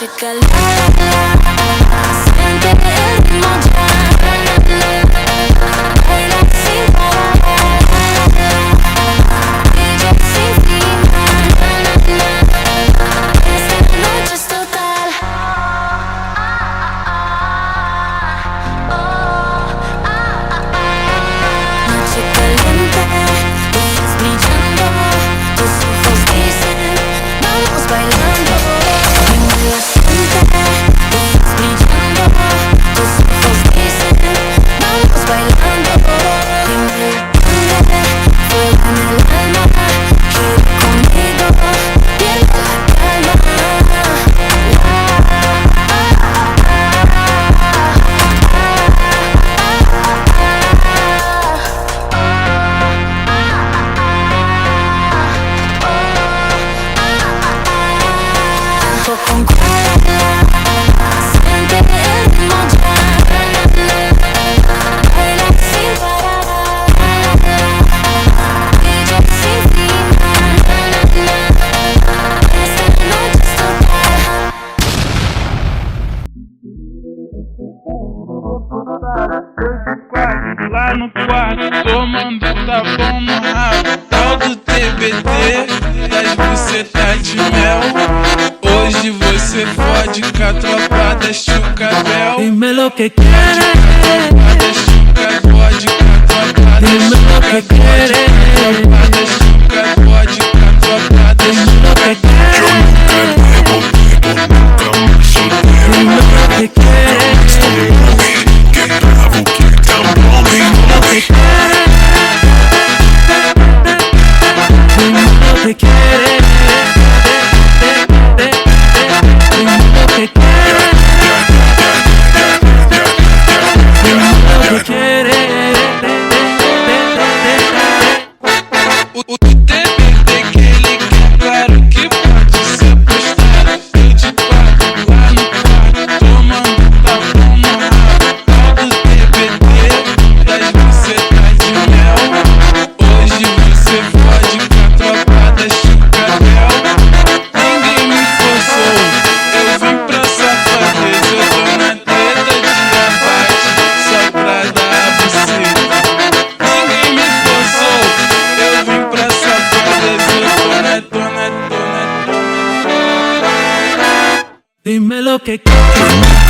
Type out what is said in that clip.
chica, siente el ritmo ya. Baila sin parar, DJ sin final. Esta noche es total. Noche caliente, luces brillando, tus ojos dicen, vamos bailando. Dime la siente, luces brillando, tus ojos dicen, vamos bailando. Dime dónde, fuego en el alma, quiere conmigo, pierde la calma. Con siente el ritmo ya. Baila sin parar, DJ sin final. Esta noche es total. Lá no quarto, tomando tá bom no rabo. Tal do TBT, das bucetas de mel. Hoje você fode com a tropa da Chucabel. Dime lo que quieres. Fode com a tropa da Dime lo que quieres. Fode com a tropa da Dime lo que quieres. Yo nunca bebo, nunca me soltero. Dime lo que quieres. Que bravo, que tan bom. Dime lo que quieres. Dime lo que quieres. Dime lo que quieres. Dime lo que quieres. O TBT que ele quer, claro que pode ser postado. Eu de quatro lá no quarto, tomando tá bom no rabo. Tal do TBT, das bucetas de mel. Hoje você fode com a tropa da Chucabel. Ninguém me forçou, eu vim pra safadeza. Eu tô na treta de abate, só pra dar a buceta. Ninguém me forçou, eu vim pra safadeza. Eu tô na. Dime lo que quieres.